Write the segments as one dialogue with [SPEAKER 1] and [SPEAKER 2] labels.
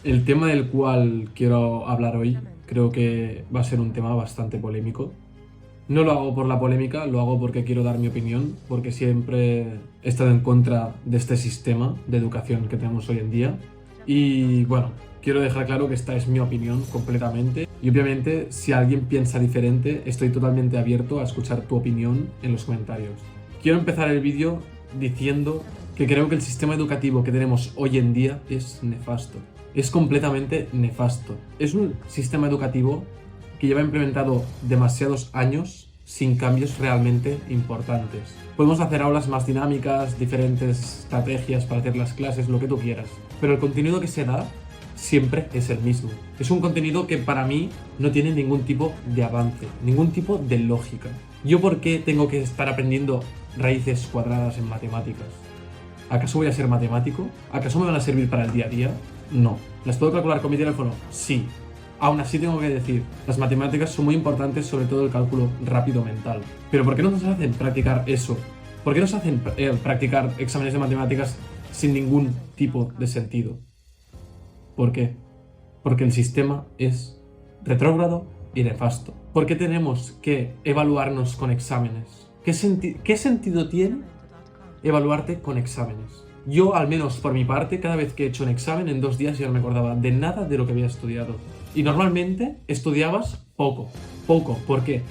[SPEAKER 1] El tema del cual quiero hablar hoy creo que va a ser un tema bastante polémico. No lo hago por la polémica, lo hago porque quiero dar mi opinión, porque siempre he estado en contra de este sistema de educación que tenemos hoy en día. Y bueno, quiero dejar claro que esta es mi opinión completamente. Y obviamente, si alguien piensa diferente, estoy totalmente abierto a escuchar tu opinión en los comentarios. Quiero empezar el vídeo diciendo que creo que el sistema educativo que tenemos hoy en día es nefasto. Es completamente nefasto. Es un sistema educativo que lleva implementado demasiados años sin cambios realmente importantes. Podemos hacer aulas más dinámicas, diferentes estrategias para hacer las clases, lo que tú quieras, pero el contenido que se da siempre es el mismo. Es un contenido que para mí no tiene ningún tipo de avance, ningún tipo de lógica. ¿Yo por qué tengo que estar aprendiendo raíces cuadradas en matemáticas? ¿Acaso voy a ser matemático? ¿Acaso me van a servir para el día a día? No. ¿Las puedo calcular con mi teléfono? Sí. Aún así tengo que decir, las matemáticas son muy importantes, sobre todo el cálculo rápido mental. Pero ¿por qué no nos hacen practicar eso? ¿Por qué nos hacen practicar exámenes de matemáticas sin ningún tipo de sentido? ¿Por qué? Porque el sistema es retrógrado y nefasto. ¿Por qué tenemos que evaluarnos con exámenes? ¿Qué sentido tiene evaluarte con exámenes? Yo, al menos por mi parte, cada vez que he hecho un examen, en 2 días ya no me acordaba de nada de lo que había estudiado. Y normalmente estudiabas poco. ¿Por qué?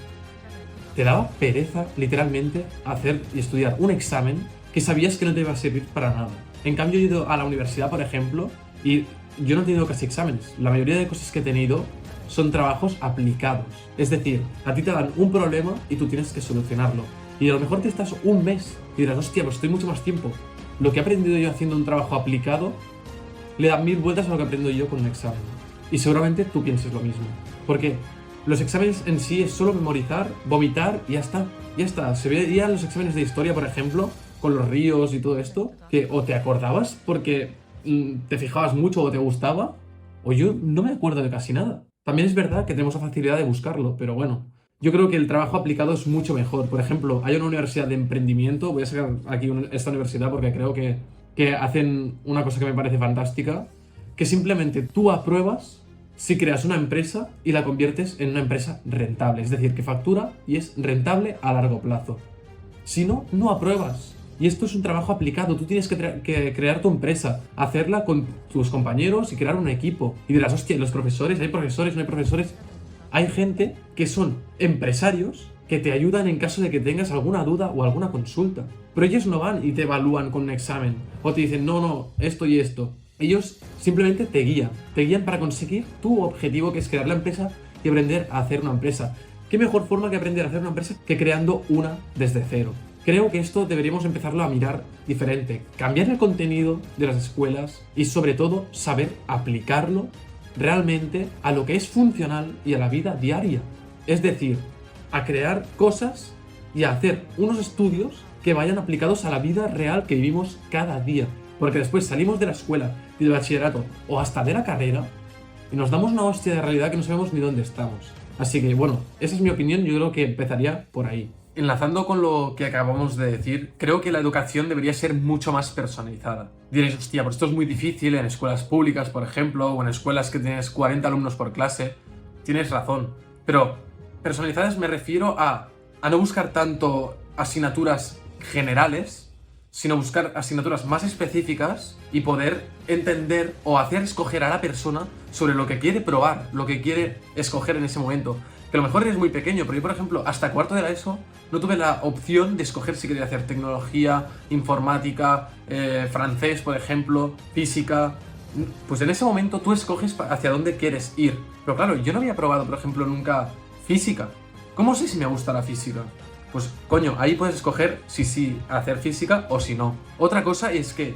[SPEAKER 1] Te daba pereza, literalmente, hacer y estudiar un examen que sabías que no te iba a servir para nada. En cambio, he ido a la universidad, por ejemplo, y yo no he tenido casi exámenes. La mayoría de cosas que he tenido son trabajos aplicados. Es decir, a ti te dan un problema y tú tienes que solucionarlo. Y a lo mejor te estás un mes y dirás, hostia, pues estoy mucho más tiempo. Lo que he aprendido yo haciendo un trabajo aplicado le da 1000 vueltas a lo que aprendo yo con un examen. Y seguramente tú pienses lo mismo. Porque los exámenes en sí es solo memorizar, vomitar y ya está. Ya está. Se veían los exámenes de historia, por ejemplo, con los ríos y todo esto, que o te acordabas porque te fijabas mucho o te gustaba, o yo no me acuerdo de casi nada. También es verdad que tenemos la facilidad de buscarlo, pero bueno. Yo creo que el trabajo aplicado es mucho mejor. Por ejemplo, hay una universidad de emprendimiento, voy a sacar aquí esta universidad porque creo que hacen una cosa que me parece fantástica, que simplemente tú apruebas si creas una empresa y la conviertes en una empresa rentable, es decir, que factura y es rentable a largo plazo. Si no, no apruebas. Y esto es un trabajo aplicado, tú tienes que crear tu empresa, hacerla con tus compañeros y crear un equipo. Y dirás, hostia, los profesores, hay profesores, no hay profesores. Hay gente que son empresarios que te ayudan en caso de que tengas alguna duda o alguna consulta. Pero ellos no van y te evalúan con un examen o te dicen, no, esto y esto. Ellos simplemente te guían para conseguir tu objetivo, que es crear la empresa y aprender a hacer una empresa. ¿Qué mejor forma que aprender a hacer una empresa que creando una desde cero? Creo que esto deberíamos empezarlo a mirar diferente, cambiar el contenido de las escuelas y sobre todo saber aplicarlo realmente a lo que es funcional y a la vida diaria. Es decir, a crear cosas y a hacer unos estudios que vayan aplicados a la vida real que vivimos cada día. Porque después salimos de la escuela y del bachillerato o hasta de la carrera y nos damos una hostia de realidad que no sabemos ni dónde estamos. Así que bueno, esa es mi opinión, yo creo que empezaría por ahí. Enlazando con lo que acabamos de decir, creo que la educación debería ser mucho más personalizada. Diréis, hostia, pues esto es muy difícil en escuelas públicas, por ejemplo, o en escuelas que tienes 40 alumnos por clase. Tienes razón. Pero personalizadas me refiero a no buscar tanto asignaturas generales, sino buscar asignaturas más específicas y poder entender o hacer escoger a la persona sobre lo que quiere probar, lo que quiere escoger en ese momento. Que a lo mejor eres muy pequeño, pero yo, por ejemplo, hasta cuarto de la ESO no tuve la opción de escoger si quería hacer tecnología, informática, francés, por ejemplo, física. Pues en ese momento tú escoges hacia dónde quieres ir. Pero claro, yo no había probado, por ejemplo, nunca física. ¿Cómo sé si me gusta la física? Pues coño, ahí puedes escoger si sí hacer física o si no. Otra cosa es que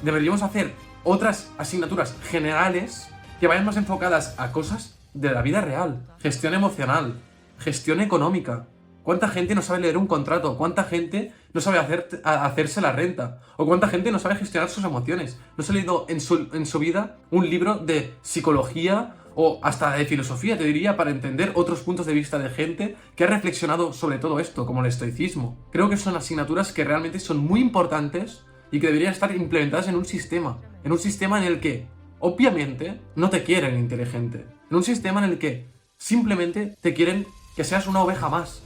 [SPEAKER 1] deberíamos hacer otras asignaturas generales que vayan más enfocadas a cosas de la vida real. Gestión emocional, gestión económica. ¿Cuánta gente no sabe leer un contrato? ¿Cuánta gente no sabe hacerse la renta? ¿O cuánta gente no sabe gestionar sus emociones? ¿No se ha leído en su vida un libro de psicología o hasta de filosofía, te diría, para entender otros puntos de vista de gente que ha reflexionado sobre todo esto, como el estoicismo? Creo que son asignaturas que realmente son muy importantes y que deberían estar implementadas en un sistema en el que obviamente no te quieren inteligente. En un sistema en el que simplemente te quieren que seas una oveja más.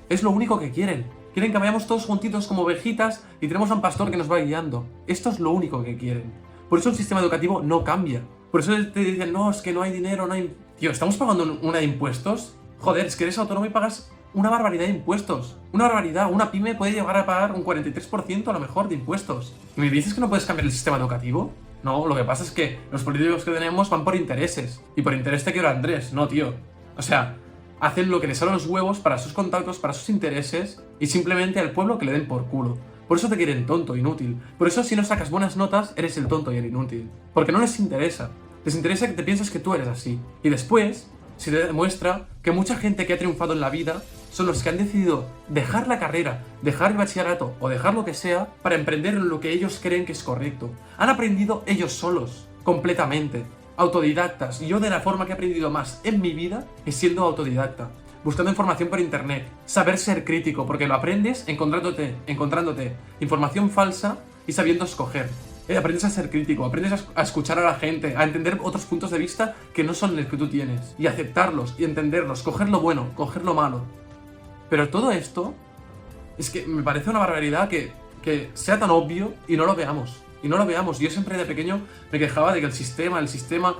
[SPEAKER 1] Es lo único que quieren. Quieren que vayamos todos juntitos como ovejitas y tenemos a un pastor que nos va guiando. Esto es lo único que quieren. Por eso el sistema educativo no cambia. Por eso te dicen, no, es que no hay dinero, no hay... Tío, ¿estamos pagando una de impuestos? Joder, es que eres autónomo y pagas una barbaridad de impuestos. Una barbaridad. Una pyme puede llegar a pagar un 43% a lo mejor de impuestos. ¿Y me dices que no puedes cambiar el sistema educativo? No, lo que pasa es que los políticos que tenemos van por intereses. Y por interés te quiero Andrés. No, tío. O sea, hacen lo que les salen los huevos para sus contactos, para sus intereses y simplemente al pueblo que le den por culo. Por eso te quieren tonto, inútil. Por eso si no sacas buenas notas, eres el tonto y el inútil. Porque no les interesa. Les interesa que te pienses que tú eres así. Y después se te demuestra que mucha gente que ha triunfado en la vida son los que han decidido dejar la carrera, dejar el bachillerato o dejar lo que sea para emprender en lo que ellos creen que es correcto. Han aprendido ellos solos, completamente. Autodidactas. Y yo de la forma que he aprendido más en mi vida es siendo autodidacta. Buscando información por internet. Saber ser crítico, porque lo aprendes encontrándote información falsa y sabiendo escoger. Aprendes a ser crítico, aprendes a escuchar a la gente, a entender otros puntos de vista que no son los que tú tienes. Y aceptarlos y entenderlos, coger lo bueno, coger lo malo. Pero todo esto es que me parece una barbaridad que sea tan obvio y no lo veamos. Y no lo veamos. Yo siempre de pequeño me quejaba de que el sistema...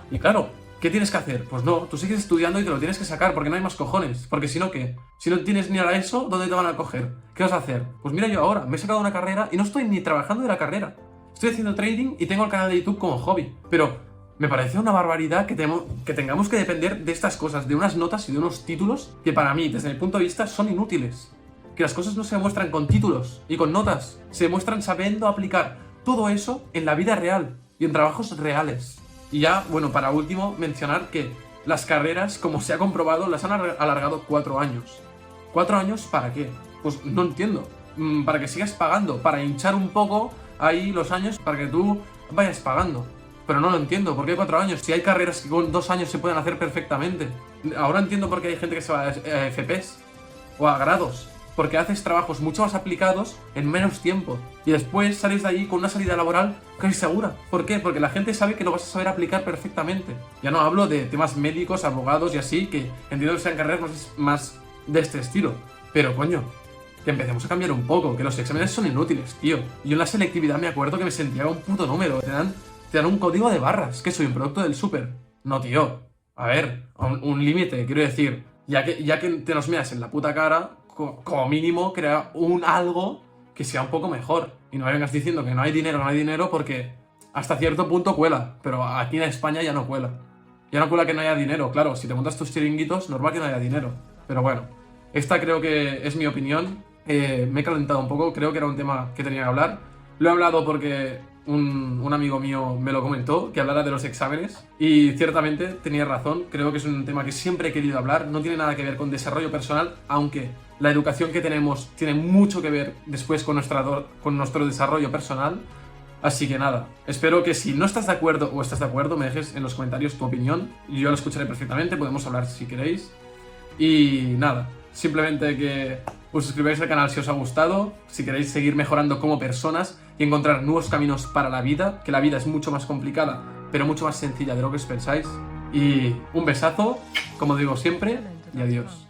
[SPEAKER 1] Y claro, ¿qué tienes que hacer? Pues no, tú sigues estudiando y te lo tienes que sacar porque no hay más cojones. Porque si no, ¿qué? Si no tienes ni a eso, ¿dónde te van a coger? ¿Qué vas a hacer? Pues mira, yo ahora me he sacado una carrera y no estoy ni trabajando de la carrera. Estoy haciendo trading y tengo el canal de YouTube como hobby. Pero me parece una barbaridad que tengamos que depender de estas cosas, de unas notas y de unos títulos que para mí, desde mi punto de vista, son inútiles. Que las cosas no se demuestran con títulos y con notas. Se demuestran sabiendo aplicar todo eso en la vida real y en trabajos reales. Y ya, bueno, para último, mencionar que las carreras, como se ha comprobado, las han alargado 4 años. ¿4 años para qué? Pues no entiendo. Para que sigas pagando, para hinchar un poco ahí los años, para que tú vayas pagando. Pero no lo entiendo, ¿por qué 4 años? Si hay carreras que con 2 años se pueden hacer perfectamente. Ahora entiendo por qué hay gente que se va a FPs o a grados. Porque haces trabajos mucho más aplicados en menos tiempo. Y después sales de allí con una salida laboral casi segura. ¿Por qué? Porque la gente sabe que lo vas a saber aplicar perfectamente. Ya no hablo de temas médicos, abogados y así, que entiendo que sean carreras más de este estilo. Pero coño, que empecemos a cambiar un poco, que los exámenes son inútiles, tío. Yo en la selectividad me acuerdo que me sentía un puto número. Te dan un código de barras, que soy un producto del súper. No, tío. A ver, un límite, quiero decir. Ya que te nos meas en la puta cara, como mínimo crea algo que sea un poco mejor. Y no me vengas diciendo que no hay dinero, porque hasta cierto punto cuela. Pero aquí en España ya no cuela. Ya no cuela que no haya dinero. Claro, si te montas tus chiringuitos, normal que no haya dinero. Pero bueno, esta creo que es mi opinión. Me he calentado un poco, creo que era un tema que tenía que hablar. Lo he hablado porque un amigo mío me lo comentó, que hablara de los exámenes. Y ciertamente tenía razón, creo que es un tema que siempre he querido hablar. No tiene nada que ver con desarrollo personal, aunque la educación que tenemos tiene mucho que ver después con nuestro desarrollo personal. Así que nada, espero que si no estás de acuerdo o estás de acuerdo, me dejes en los comentarios tu opinión. Y yo la escucharé perfectamente, podemos hablar si queréis. Y nada, simplemente que os suscribáis al canal si os ha gustado, si queréis seguir mejorando como personas y encontrar nuevos caminos para la vida, que la vida es mucho más complicada, pero mucho más sencilla de lo que os pensáis. Y un besazo, como digo siempre, y adiós.